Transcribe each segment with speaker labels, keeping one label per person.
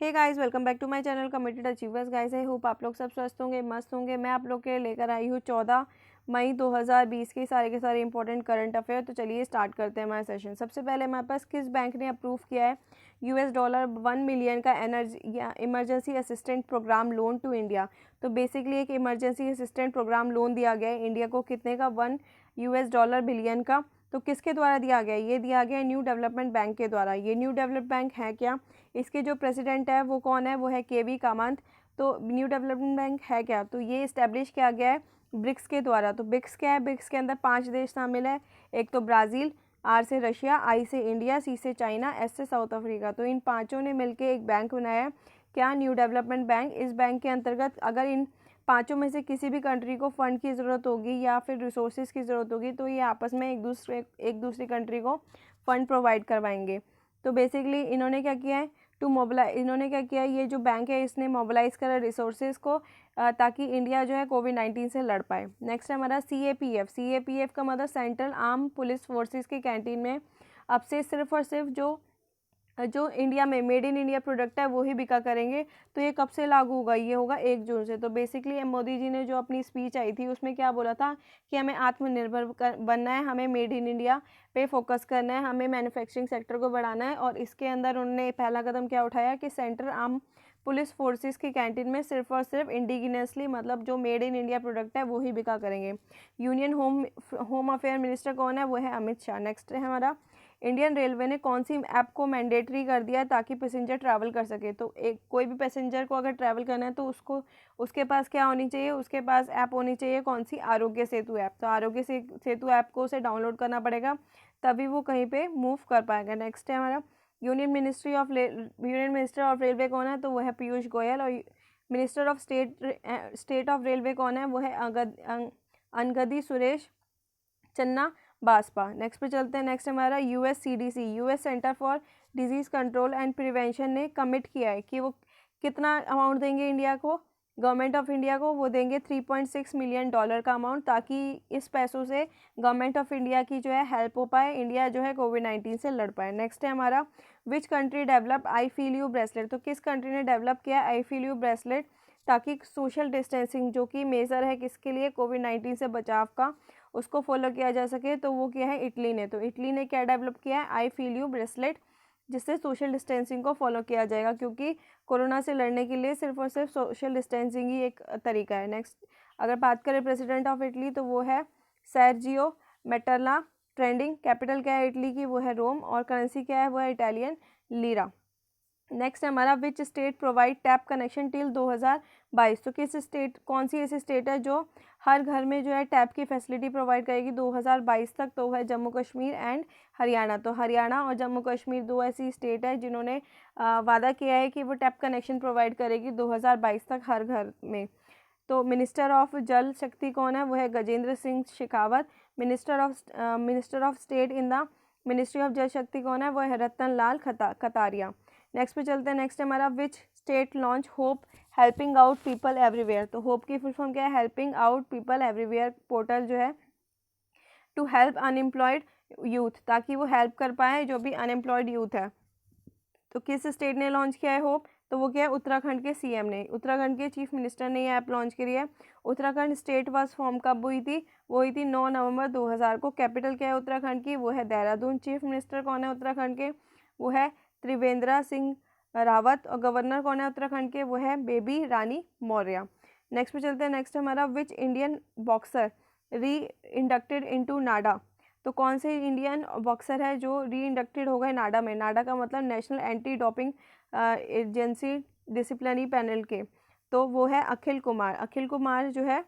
Speaker 1: Hey guys, welcome back to my channel committed achievers. Guys, I hope आप लोग सब स्वस्थ होंगे, मस्त होंगे। मैं आप लोग के लिए लेकर आई हूँ 14 मई 2020 के सारे इंपॉर्टेंट करंट अफेयर। तो चलिए स्टार्ट करते हैं हमारा सेशन। सबसे पहले हमारे पास किस बैंक ने अप्रूव किया है $1 1 मिलियन का एनर्जी या emergency assistant programme loan to India. तो बेसिकली एक इमरजेंसी असिस्टेंट प्रोग्राम लोन दिया गया है इंडिया को, कितने का, $1 बिलियन का। तो किसके द्वारा दिया गया? ये दिया गया न्यू डेवलपमेंट बैंक के द्वारा। ये न्यू डेवलपमेंट बैंक है क्या? इसके जो प्रेसिडेंट है वो कौन है? वो है केवी कामंत। तो न्यू डेवलपमेंट बैंक है क्या? तो ये इस्टेब्लिश किया गया है ब्रिक्स के द्वारा। तो ब्रिक्स क्या है? ब्रिक्स के अंदर 5 देश शामिल है। एक तो ब्राज़ील, आर से रशिया, आई से इंडिया, सी से चाइना, एस से साउथ अफ्रीका। तो इन पाँचों ने मिलकर एक बैंक बनाया है, क्या? New development bank. इस बैंक के अंतर्गत अगर इन पाँचों में से किसी भी कंट्री को फंड की ज़रूरत होगी या फिर रिसोर्सेज की ज़रूरत होगी तो ये आपस में एक दूसरी कंट्री को फंड प्रोवाइड करवाएंगे। तो बेसिकली इन्होंने क्या किया है? इन्होंने क्या किया है, ये जो बैंक है इसने मोबिलाइज करा रिसोर्सेज को ताकि इंडिया जो है कोविड-19 से लड़ पाए। नेक्स्ट है हमारा CAPF का मतलब सेंट्रल आर्म पुलिस फोर्सेस के कैंटीन में अब से सिर्फ और सिर्फ जो इंडिया में मेड इन इंडिया प्रोडक्ट है वो ही बिका करेंगे। तो ये कब से लागू होगा? ये होगा 1 जून से। तो बेसिकली मोदी जी ने जो अपनी स्पीच आई थी उसमें क्या बोला था कि हमें आत्मनिर्भर बनना है, हमें मेड इन इंडिया पे फोकस करना है, हमें मैन्युफैक्चरिंग सेक्टर को बढ़ाना है। और इसके अंदर उन्होंने पहला कदम क्या उठाया कि सेंट्रल आर्म पुलिस फोर्सेस की कैंटीन में सिर्फ और सिर्फ इंडिजिनियसली मतलब जो मेड इन इंडिया प्रोडक्ट है वो ही बिका करेंगे। यूनियन होम अफेयर मिनिस्टर कौन है? वो है अमित शाह। नेक्स्ट है हमारा, इंडियन रेलवे ने कौन सी ऐप को मैंडेटरी कर दिया ताकि पैसेंजर ट्रैवल कर सके। तो एक कोई भी पैसेंजर को अगर ट्रैवल करना है तो उसके पास क्या होनी चाहिए? उसके पास ऐप होनी चाहिए। कौन सी? आरोग्य सेतु ऐप। तो आरोग्य सेतु ऐप को उसे डाउनलोड करना पड़ेगा, तभी वो कहीं पे मूव कर पाएगा। नेक्स्ट है हमारा, यूनियन मिनिस्टर ऑफ रेलवे कौन है? तो वो है पीयूष गोयल। और minister of state of railway कौन है? वो है अनगदी सुरेश चन्ना बाजपा। नेक्स्ट पे चलते हैं। नेक्स्ट हमारा US centre for disease control and prevention ने कमिट किया है कि वो कितना अमाउंट देंगे इंडिया को, गवर्नमेंट ऑफ इंडिया को? वो देंगे $3.6 मिलियन का अमाउंट, ताकि इस पैसों से गवर्नमेंट ऑफ इंडिया की जो है हेल्प हो पाए, इंडिया जो है कोविड-19 से लड़ पाए। नेक्स्ट है हमारा, which country develop I feel you bracelet. तो किस कंट्री ने डेवलप किया आई फील यू ब्रेसलेट ताकि सोशल डिस्टेंसिंग जो कि मेजर है किसके लिए, कोविड-19 से बचाव का, उसको फॉलो किया जा सके। तो वो क्या है? इटली ने। तो इटली ने क्या डेवलप किया है? आई फील यू ब्रेसलेट, जिससे सोशल डिस्टेंसिंग को फॉलो किया जाएगा, क्योंकि कोरोना से लड़ने के लिए सिर्फ और सिर्फ सोशल डिस्टेंसिंग ही एक तरीका है। नेक्स्ट अगर बात करें प्रेसिडेंट ऑफ इटली तो वो है सर्जियो मेटरला। ट्रेंडिंग कैपिटल क्या है इटली की? वो है रोम। और करेंसी क्या है? वो है इटालियन लीरा। नेक्स्ट है हमारा, which state provide tap connection till 2022। तो किस स्टेट, कौन सी ऐसी स्टेट है जो हर घर में जो है टैप की फैसिलिटी प्रोवाइड करेगी 2022 तक? तो है जम्मू कश्मीर एंड हरियाणा। तो हरियाणा और जम्मू कश्मीर दो ऐसी स्टेट है जिन्होंने वादा किया है कि वो टैप कनेक्शन प्रोवाइड करेगी 2022 तक हर घर में। तो मिनिस्टर ऑफ जल शक्ति कौन है? वो है Gajendra Singh Shekhawat. Minister of state in the ministry of जल शक्ति कौन है? वो है रतन लाल कतारिया। नेक्स्ट पे चलते हैं। नेक्स्ट हमारा, which state launch hope helping out people everywhere. तो होप की फुल फॉर्म क्या है? Helping out people everywhere portal जो है टू हेल्प अनएम्प्लॉयड यूथ, ताकि वो हेल्प कर पाए जो भी अनएम्प्लॉयड यूथ है। तो किस स्टेट ने लॉन्च किया है होप? तो वो क्या है? उत्तराखंड के सीएम ने, उत्तराखंड के चीफ मिनिस्टर ने ये ऐप लॉन्च करी है। उत्तराखंड स्टेट वाज फॉर्म कब हुई थी? वो हुई थी 9 नवंबर 2000 को। कैपिटल क्या है उत्तराखंड की? वो है देहरादून। चीफ मिनिस्टर कौन है उत्तराखंड के? वो है त्रिवेंद्र सिंह रावत। और गवर्नर कौन है उत्तराखंड के? वो है बेबी रानी मौर्य। नेक्स्ट पे चलते हैं। नेक्स्ट हमारा, विच इंडियन बॉक्सर री इंडक्टेड इनटू नाडा। तो कौन से इंडियन बॉक्सर है जो री इंडक्टेड हो गए नाडा में? नाडा का मतलब national anti doping agency disciplinary panel के। तो वो है अखिल कुमार। अखिल कुमार जो है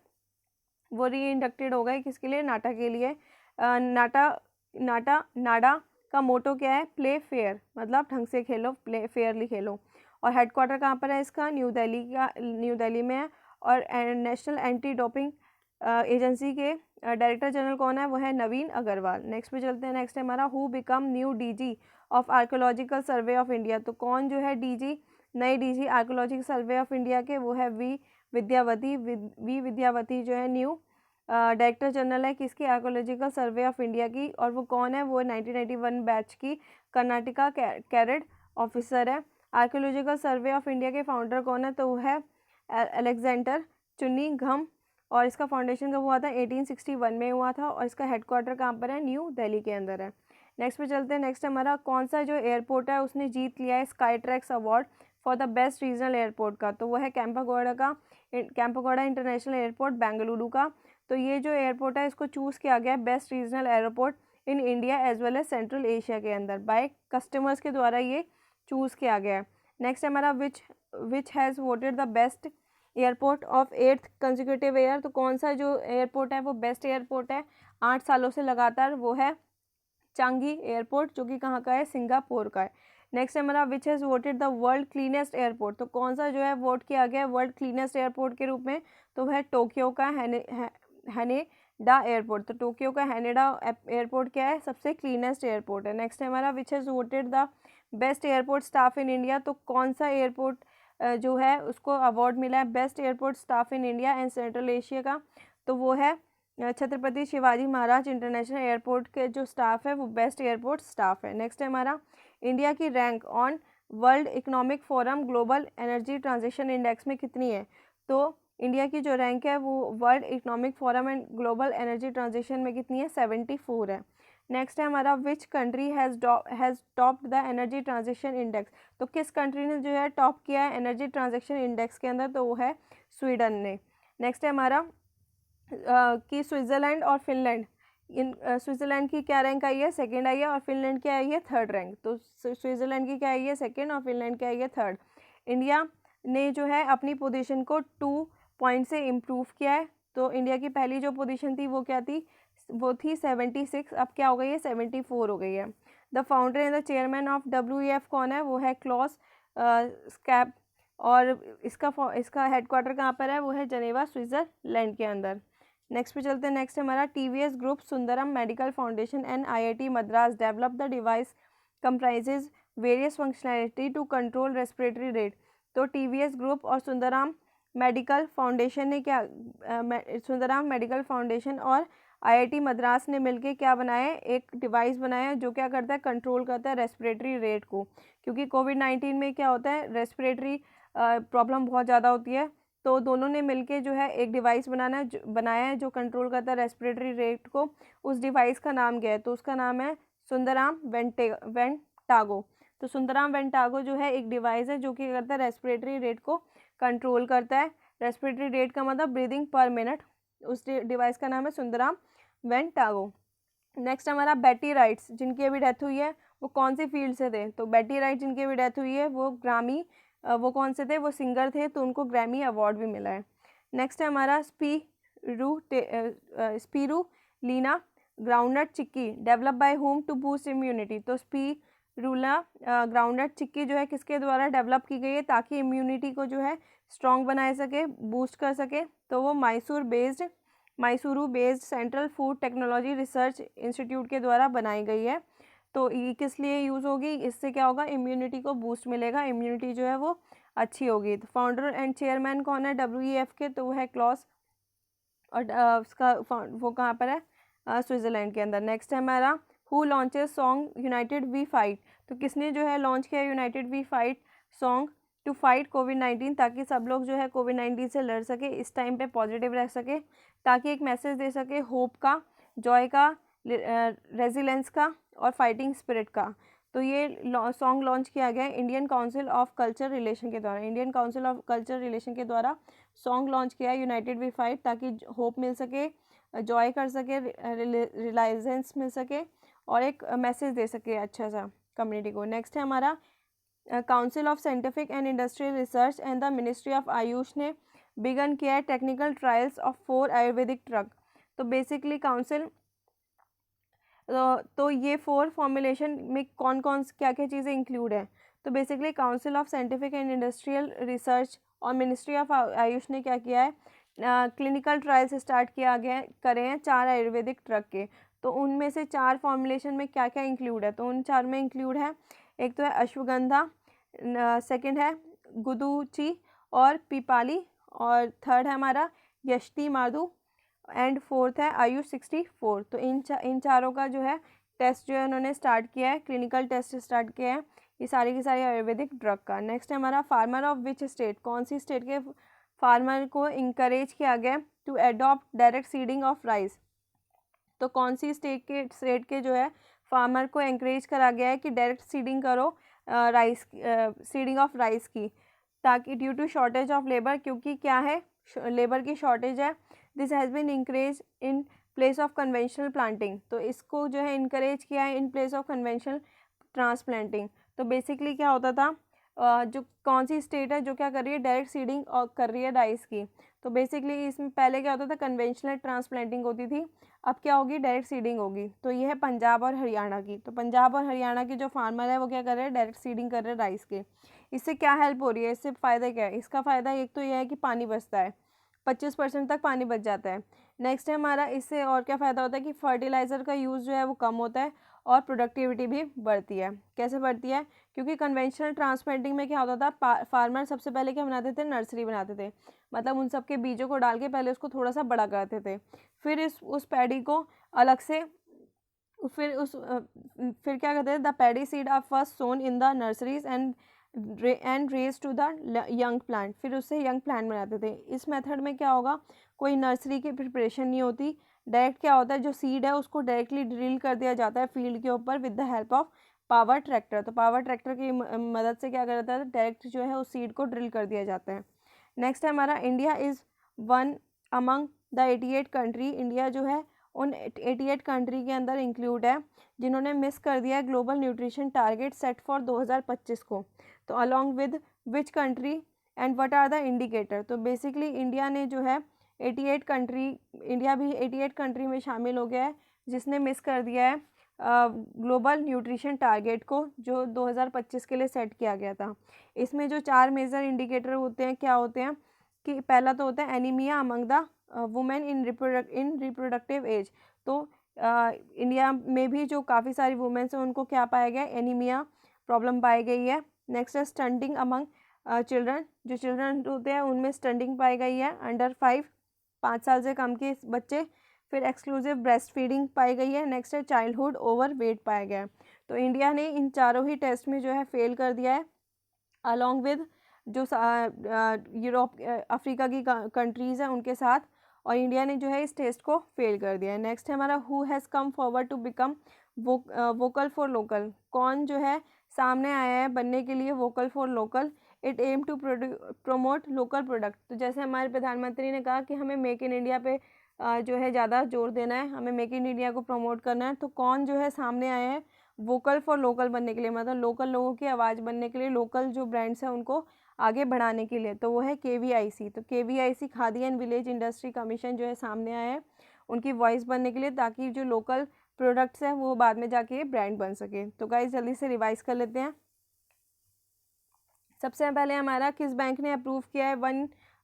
Speaker 1: वो री इंडक्टेड हो गए किसके लिए? नाटा के लिए। नाडा का मोटो क्या है? प्ले फेयर, मतलब ढंग से खेलो, प्ले फेयरली खेलो। और हेडक्वार्टर कहाँ पर है इसका? न्यू दिल्ली में है। और नेशनल एंटी डोपिंग एजेंसी के डायरेक्टर जनरल कौन है? वो है नवीन अग्रवाल। नेक्स्ट पे चलते हैं। नेक्स्ट है हमारा, who become new DG of archaeological survey of India. तो कौन जो है डीजी, नए DG archaeological survey of India के? वो है वी विद्यावती जो है न्यू डायरेक्टर जनरल है किसकी? आर्कोलॉजिकल सर्वे ऑफ इंडिया की। और वो कौन है? वो 1991 बैच की कर्नाटका कैडेट ऑफिसर है। आर्कियोलॉजिकल सर्वे ऑफ इंडिया के फाउंडर कौन है? तो वो है अलेक्जेंडर चुन्नीगम, और इसका फाउंडेशन कब हुआ था? 1861 में हुआ था, और इसका हेडक्वार्टर कहाँ पर है? न्यू दिल्ली के अंदर है। नेक्स्ट पे चलते हैं। नेक्स्ट हमारा कौन सा जो एयरपोर्ट है उसने जीत लिया है sky tracks award for the best regional airport का? तो वो है कैंपागोड़ा का, कैंपागोड़ा इंटरनेशनल एयरपोर्ट बेंगलुरु का। तो ये जो एयरपोर्ट है इसको चूज़ किया गया है best regional airport in India as well as central Asia के अंदर, बाय कस्टमर्स के द्वारा ये चूज़ किया गया है। नेक्स्ट हमारा which has voted the best airport of 8th consecutive year? तो कौन सा जो एयरपोर्ट है वो बेस्ट एयरपोर्ट है 8 सालों से लगातार? वो है चांगी एयरपोर्ट, जो कि कहाँ का है? सिंगापुर का है। नेक्स्ट है हमारा which has voted the world cleanest airport? तो कौन सा जो है वोट किया गया है वर्ल्ड क्लीनेस्ट एयरपोर्ट के रूप में? तो वह टोक्यो का हैनेडा एयरपोर्ट। तो टोक्यो का हैनेडा एयरपोर्ट क्या है? सबसे क्लीनेस्ट एयरपोर्ट है। नेक्स्ट है हमारा which has voted the best airport staff in India? तो कौन सा एयरपोर्ट जो है उसको अवार्ड मिला है best airport staff in India and central Asia का? तो वो है छत्रपति शिवाजी महाराज इंटरनेशनल एयरपोर्ट के जो स्टाफ है वो बेस्ट एयरपोर्ट स्टाफ है। नेक्स्ट है हमारा इंडिया की rank on world economic forum global energy transition index में कितनी है? तो इंडिया की जो रैंक है वो world economic forum and global energy transition में कितनी है? 74 है। नेक्स्ट है हमारा which country has topped the energy transition index? तो किस कंट्री ने जो है टॉप किया है एनर्जी ट्रांजेक्शन इंडेक्स के अंदर? तो वो है स्वीडन ने। नेक्स्ट है हमारा कि स्विट्ज़रलैंड और फिनलैंड, इन स्विट्ज़रलैंड की क्या रैंक आई है? सेकंड आई है, और फिनलैंड की आई है थर्ड रैंक। तो स्विट्ज़रलैंड की क्या आई है? सेकंड, और फिनलैंड की आई है थर्ड। इंडिया ने जो है अपनी पोजीशन को 2 पॉइंट से इम्प्रूव किया है। तो इंडिया की पहली जो पोजीशन थी वो क्या थी? वो थी 76, अब क्या हो गई है? 74 हो गई है। The founder and the chairman of WEF कौन है? वो है क्लॉस स्कैप, और इसका हेडक्वार्टर कहाँ पर है? वो है जनेवा स्विट्ज़रलैंड के अंदर। नेक्स्ट पे चलते हैं। नेक्स्ट हमारा TVS group Sundaram medical foundation and IIT Madras develop the device comprises various functionality to control respiratory rate. तो TVS ग्रुप और सुंदरम मेडिकल फाउंडेशन ने क्या सुंदरम मेडिकल फाउंडेशन और IIT मद्रास ने मिलकर क्या बनाया है? एक डिवाइस बनाया है जो क्या करता है? कंट्रोल करता है रेस्पिरेटरी रेट को, क्योंकि कोविड-19 में क्या होता है? रेस्पिरेटरी प्रॉब्लम बहुत ज़्यादा होती है। तो दोनों ने मिलके जो है एक डिवाइस बनाया है जो कंट्रोल करता है रेस्पिरेटरी रेट को। उस डिवाइस का नाम क्या है? तो उसका नाम है सुंदराम वेंटागो। तो सुंदराम वेंटागो जो है एक डिवाइस है जो कि करता है रेस्पिरेटरी रेट को कंट्रोल करता है। रेस्पिरेटरी रेट का मतलब ब्रीदिंग पर मिनट। उस डिवाइस का नाम है सुंदराम वेंटागो। नेक्स्ट हमारा बेटी राइट्स, जिनकी अभी डेथ हुई है वो कौन सी फील्ड से थे? तो बेटी राइट जिनकी अभी डेथ हुई है वो कौन से थे? वो सिंगर थे, तो उनको ग्रैमी अवार्ड भी मिला है। नेक्स्ट है हमारा spirulina groundnut chikki develop by home to boost immunity. तो स्पीरुला ग्राउंडनट चिक्की जो है किसके द्वारा डेवलप की गई है ताकि इम्यूनिटी को जो है स्ट्रॉन्ग बनाए सके, बूस्ट कर सके? तो वो Mysuru based central food technology research institute के द्वारा बनाई गई है। तो ये किस लिए यूज़ होगी? इससे क्या होगा? इम्यूनिटी को बूस्ट मिलेगा, इम्यूनिटी जो है वो अच्छी होगी। तो फाउंडर एंड चेयरमैन कौन है WEF के? तो वो है क्लॉस, और उसका वो कहाँ पर है? स्विट्ज़रलैंड के अंदर। नेक्स्ट है हमारा who launches song United We Fight? तो किसने जो है लॉन्च किया United We Fight song to fight कोविड-19, ताकि सब लोग जो है कोविड-19 से लड़ सके, इस टाइम पे पॉजिटिव रह सके, ताकि एक मैसेज दे सके होप का, जॉय का, रेजिलेंस का और फाइटिंग स्पिरिट का। तो ये सॉन्ग लॉन्च किया गया है Indian council of culture relation के द्वारा। Indian council of culture relation के द्वारा सॉन्ग लॉन्च किया है यूनाइटेड वी फाइट, ताकि होप मिल सके, जॉय कर सके, रिलाइजेंस मिल सके और एक मैसेज दे सके अच्छा सा कम्युनिटी को। नेक्स्ट है हमारा council of scientific and industrial research and the ministry of AYUSH ने बिगन किया है technical trials of 4 Ayurvedic drug. तो बेसिकली काउंसिल तो ये 4 फॉर्मुलेशन में कौन कौन क्या क्या चीज़ें इंक्लूड है? तो basically council of scientific and industrial research और मिनिस्ट्री ऑफ आयुष ने क्या किया है? क्लिनिकल ट्रायल्स स्टार्ट करे हैं 4 आयुर्वेदिक ड्रग के। तो उनमें से 4 फॉर्मुलेशन में क्या क्या इंक्लूड है? तो उन 4 में इंक्लूड है, एक तो है अश्वगंधा, सेकंड है गुदुची और पीपाली, और थर्ड है हमारा यष्टि माधु, एंड फोर्थ है आयुष 64। तो इन चारों का जो है टेस्ट जो है उन्होंने स्टार्ट किया है, क्लिनिकल टेस्ट स्टार्ट किया है ये सारी की सारी आयुर्वेदिक ड्रग का। नेक्स्ट है हमारा फार्मर ऑफ विच स्टेट, कौन सी स्टेट के फार्मर को इंकरेज किया गया to adopt direct seeding of rice. तो कौन सी स्टेट के जो है फार्मर को इंकरेज करा गया है कि डायरेक्ट सीडिंग करो राइस, सीडिंग ऑफ राइस की, ताकि due to shortage of labour, क्योंकि क्या है लेबर की शॉर्टेज है। This has been encourage in place of conventional planting, तो इसको जो है इंकरेज किया है in place of conventional transplanting. तो बेसिकली क्या होता था, जो कौन सी स्टेट है जो क्या कर रही है डायरेक्ट सीडिंग और कर रही है राइस की। तो बेसिकली इसमें पहले क्या होता था, कन्वेंशनल ट्रांसप्लांटिंग होती थी, अब क्या होगी डायरेक्ट सीडिंग होगी। तो ये है पंजाब और हरियाणा की। तो पंजाब और हरियाणा के जो फार्मर है वो क्या कर रहे हैं, डायरेक्ट सीडिंग कर रहे हैं राइस के। इससे क्या हेल्प हो रही है, इससे फ़ायदा क्या है, इसका फ़ायदा एक तो यह है कि पानी बचता है, 25% तक पानी बच जाता है। नेक्स्ट है हमारा, इससे और क्या फ़ायदा होता है कि फर्टिलाइज़र का यूज़ जो है वो कम होता है और प्रोडक्टिविटी भी बढ़ती है। कैसे बढ़ती है, क्योंकि कन्वेंशनल ट्रांसप्लांटिंग में क्या होता था, फार्मर सबसे पहले क्या बनाते थे, नर्सरी बनाते थे, मतलब उन सब के बीजों को डाल के पहले उसको थोड़ा सा बड़ा करते थे, फिर उस पैडी को अलग से फिर क्या कहते हैं, the paddy seed are first sown in the nurseries and raise to the young plant, फिर उससे यंग प्लांट बनाते थे। इस मेथड में क्या होगा, कोई नर्सरी की प्रिपरेशन नहीं होती, डायरेक्ट क्या होता है जो सीड है उसको डायरेक्टली ड्रिल कर दिया जाता है फील्ड के ऊपर with the help of power tractor. तो पावर ट्रैक्टर की मदद से क्या करता है, डायरेक्ट जो है उस सीड को ड्रिल कर दिया जाता है। नेक्स्ट है हमारा, India is one among the 88 country, India जो है उन 88 कंट्री के अंदर इंक्लूड है जिन्होंने मिस कर दिया है global nutrition target set for 2025 को। तो along with which country and what are the indicator. तो बेसिकली इंडिया ने जो है 88 कंट्री, इंडिया भी 88 कंट्री में शामिल हो गया है जिसने मिस कर दिया है ग्लोबल न्यूट्रिशन टारगेट को जो 2025 के लिए सेट किया गया था। इसमें जो 4 मेजर इंडिकेटर होते हैं क्या होते हैं, कि पहला तो होता है anaemia among the women in reproductive age. तो इंडिया में भी जो काफ़ी सारी वुमेन्स हैं उनको क्या पाया गया, एनीमिया प्रॉब्लम पाई गई है। नेक्स्ट है स्टंटिंग अमंग चिल्ड्रन, जो चिल्ड्रन होते हैं उनमें स्टंटिंग पाई गई है अंडर 5 साल से कम के बच्चे। फिर एक्सक्लूसिव ब्रेस्ट फीडिंग पाई गई है। नेक्स्ट है चाइल्डहुड ओवर वेट पाया गया है। तो इंडिया ने इन चारों ही टेस्ट में जो है फेल कर दिया है, अलॉन्ग विद जो यूरोप अफ्रीका की कंट्रीज़ हैं उनके साथ, और इंडिया ने जो है इस टेस्ट को फेल कर दिया है। नेक्स्ट है हमारा, who has come forward to become vocal for local, कौन जो है सामने आया है बनने के लिए vocal for local. It aim to promote local product. तो जैसे हमारे प्रधानमंत्री ने कहा कि हमें मेक इन इंडिया पे जो है ज़्यादा जोर देना है, हमें मेक इन इंडिया को प्रमोट करना है, तो कौन जो है सामने आया है वोकल फॉर लोकल बनने के लिए, मतलब लोकल लोगों की आवाज़ बनने के लिए, लोकल जो ब्रांड्स हैं उनको आगे बढ़ाने के लिए, तो वो है KVIC। तो KVIC khadi and village industry commission जो है सामने आया है उनकी वॉइस बनने के लिए, ताकि जो लोकल प्रोडक्ट्स हैं वो बाद में जाके ब्रांड बन सके। तो गाइस जल्दी से रिवाइज कर लेते हैं। सबसे पहले हमारा किस बैंक ने अप्रूव किया है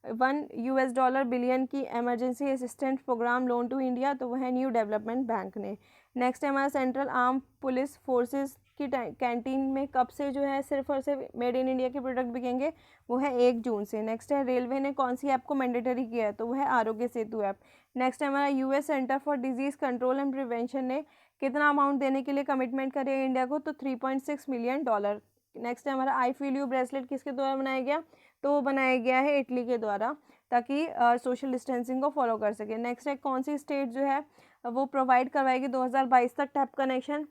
Speaker 1: $1 बिलियन की emergency assistant programme loan to India, तो वह है न्यू डेवलपमेंट बैंक ने। नेक्स्ट है हमारा, सेंट्रल आर्म पुलिस फोर्सेस की कैंटीन में कब से जो है सिर्फ और सिर्फ मेड इन इंडिया के प्रोडक्ट बिकेंगे, वो है 1 जून से। नेक्स्ट है, रेलवे ने कौन सी ऐप को मैंडेटरी किया है, तो वो है आरोग्य सेतु ऐप। नेक्स्ट है हमारा, US centre for disease control and prevention ने कितना अमाउंट देने के लिए कमिटमेंट करी है इंडिया को, तो $3.6 मिलियन। नेक्स्ट है हमारा, आई फील यू ब्रेसलेट किसके द्वारा बनाया गया, तो वो बनाया गया है इटली के द्वारा, ताकि सोशल डिस्टेंसिंग को फॉलो कर सके। नेक्स्ट है, कौन सी स्टेट जो है वो प्रोवाइड करवाएगी 2022 तक टैप कनेक्शन,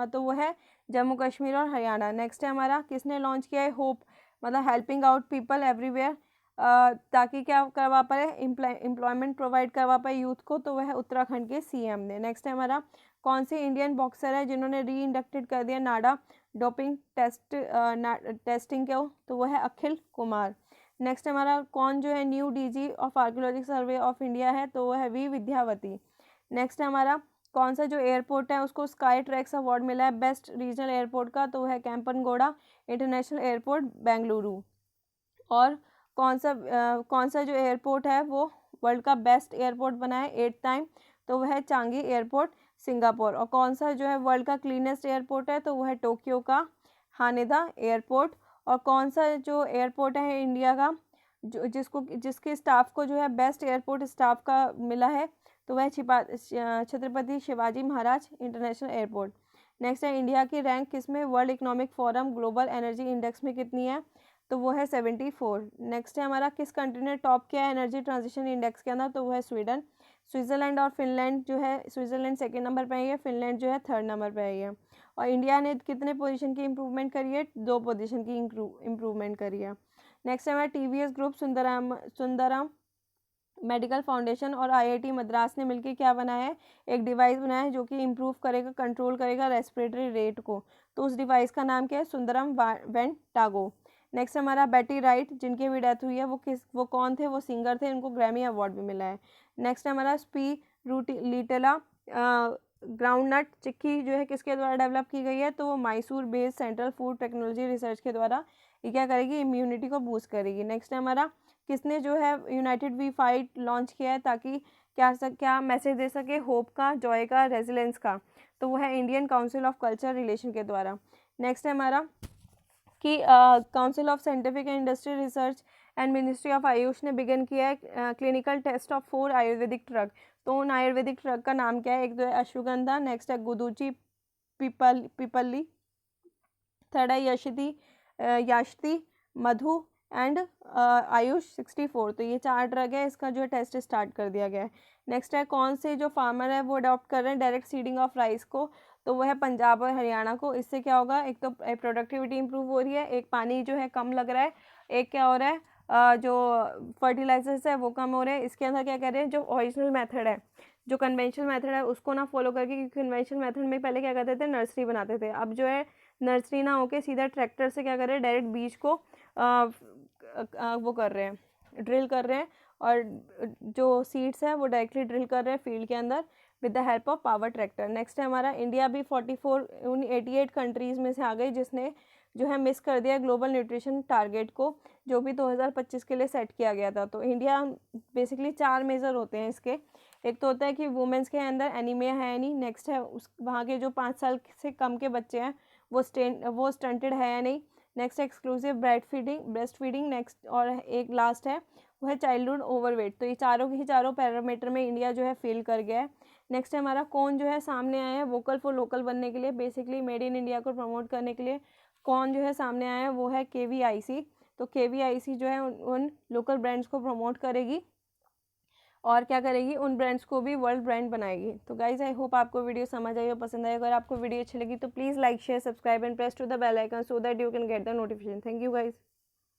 Speaker 1: तो वो है जम्मू कश्मीर और हरियाणा। नेक्स्ट है हमारा, किसने लॉन्च किया है होप, मतलब हेल्पिंग आउट पीपल एवरीवेयर, ताकि क्या करवा पाए, एम्प्लॉयमेंट प्रोवाइड करवा पाए यूथ को, तो वह है उत्तराखंड के CM ने। नेक्स्ट है हमारा, कौन से इंडियन बॉक्सर है जिन्होंने री इंडक्टेड कर दिया नाडा डोपिंग टेस्टिंग को, तो वो है अखिल कुमार। नेक्स्ट हमारा, कौन जो है new DG of archaeological survey of India है, तो वो है V विद्यावती। नेक्स्ट हमारा, कौन सा जो एयरपोर्ट है उसको स्काई ट्रैक्स अवार्ड मिला है बेस्ट रीजनल एयरपोर्ट का, तो वो है कैंपनगोड़ा इंटरनेशनल एयरपोर्ट बेंगलुरु। और कौन सा जो एयरपोर्ट है वो वर्ल्ड का बेस्ट एयरपोर्ट बना है 8th टाइम, तो वह है चांगी एयरपोर्ट सिंगापुर। और कौन सा जो है वर्ल्ड का क्लीनेस्ट एयरपोर्ट है, तो वह है टोक्यो का हानेदा एयरपोर्ट। और कौन सा जो एयरपोर्ट है इंडिया का जो जिसके स्टाफ को जो है बेस्ट एयरपोर्ट स्टाफ का मिला है, तो वह Chhatrapati Shivaji Maharaj international airport. Next है इंडिया की रैंक किस में world economic forum global energy index में कितनी है, तो वो है 74। नेक्स्ट है हमारा किस कंट्री ने टॉप किया है एनर्जी ट्रांजिशन इंडेक्स के अंदर, तो वो है स्वीडन। स्विट्ज़रलैंड और फिनलैंड जो है, स्विट्ज़रलैंड सेकेंड नंबर पर आई है, फिनलैंड जो है थर्ड नंबर पर आई है। और इंडिया ने कितने पोजीशन की इंप्रूवमेंट करी है, 2 पोजीशन की इंप्रूवमेंट करी है। नेक्स्ट है हमारा TVS group Sundaram medical foundation और आईआईटी मद्रास ने मिलकर क्या बनाया है, एक डिवाइस बनाया है जो कि इम्प्रूव करेगा, कंट्रोल करेगा रेस्पिरेटरी रेट को। तो उस डिवाइस का नाम क्या है, सुंदरम वेंटागो। नेक्स्ट हमारा बेटी राइट जिनकी भी डेथ हुई है, वो कौन थे, वो सिंगर थे, उनको ग्रैमी अवार्ड भी मिला है। नेक्स्ट हमारा लिटेला ग्राउंडनट चिक्की जो है किसके द्वारा डेवलप की गई है, तो वो Mysore based central food technology research के द्वारा ये क्या करेगी, इम्यूनिटी को बूस्ट करेगी। नेक्स्ट है हमारा किसने जो है यूनाइटेड वी फाइट लॉन्च किया है ताकि क्या मैसेज दे सके, होप का, जॉय का, रेजिलेंस का, तो वो है Indian council of culture relation के द्वारा। नेक्स्ट है हमारा कि council of scientific and industrial research and ministry of AYUSH ने बिगन किया है clinical test of 4 Ayurvedic drug. तो उन आयुर्वेदिक ड्रग का नाम क्या है, एक तो है अश्वगंधा, नेक्स्ट है गुदुची पिपली, थर्ड है याशती, मधु एंड आयुष 64। तो ये 4 ड्रग है, इसका जो है टेस्ट स्टार्ट कर दिया गया है। नेक्स्ट है कौन से जो फार्मर है वो अडॉप्ट कर रहे हैं डायरेक्ट सीडिंग ऑफ राइस को, तो वो है पंजाब और हरियाणा को। इससे क्या होगा, एक तो प्रोडक्टिविटी इंप्रूव हो रही है, एक पानी जो है कम लग रहा है, एक क्या हो रहा है जो फर्टिलाइजर्स है वो कम हो रहे हैं। इसके अंदर क्या कर रहे हैं, जो ओरिजिनल मेथड है, जो कन्वेंशनल मेथड है उसको ना फॉलो करके, क्योंकि कन्वेंशनल मेथड में पहले क्या करते थे, नर्सरी बनाते थे, अब जो है नर्सरी ना होके सीधा ट्रैक्टर से क्या कर रहे हैं, डायरेक्ट बीज को वो कर रहे हैं, ड्रिल कर रहे हैं, और जो सीड्स है वो डायरेक्टली ड्रिल कर रहे हैं फील्ड के अंदर with the help of power tractor. Next है हमारा इंडिया भी 88 कंट्रीज़ में से आ गई जिसने जो है मिस कर दिया ग्लोबल न्यूट्रिशन टारगेट को, जो भी 2025 के लिए सेट किया गया था। तो इंडिया बेसिकली 4 मेजर होते हैं इसके, एक तो होता है कि वुमेंस के अंदर एनीमिया है नहीं, नेक्स्ट है उस वहाँ के जो 5 साल से कम के बच्चे हैं वो स्टंटेड है या नहीं, next exclusive breast feeding, next और एक लास्ट है वो है चाइल्डहुड ओवरवेट। तो ये चारों के ही चारों पैरामीटर में इंडिया जो है फेल कर गया है। नेक्स्ट है हमारा कौन जो है सामने आया है वोकल फॉर लोकल बनने के लिए, बेसिकली मेड इन इंडिया को प्रमोट करने के लिए कौन जो है सामने आया है, वो है KVIC। तो KVIC जो है उन लोकल ब्रांड्स को प्रमोट करेगी और क्या करेगी, उन ब्रांड्स को भी वर्ल्ड ब्रांड बनाएगी। तो गाइज आई होप आपको वीडियो समझ आई हो, पसंद आई। अगर आपको वीडियो अच्छी लगी तो please like share subscribe and press to the bell icon so that you can get the notification. Thank you guys.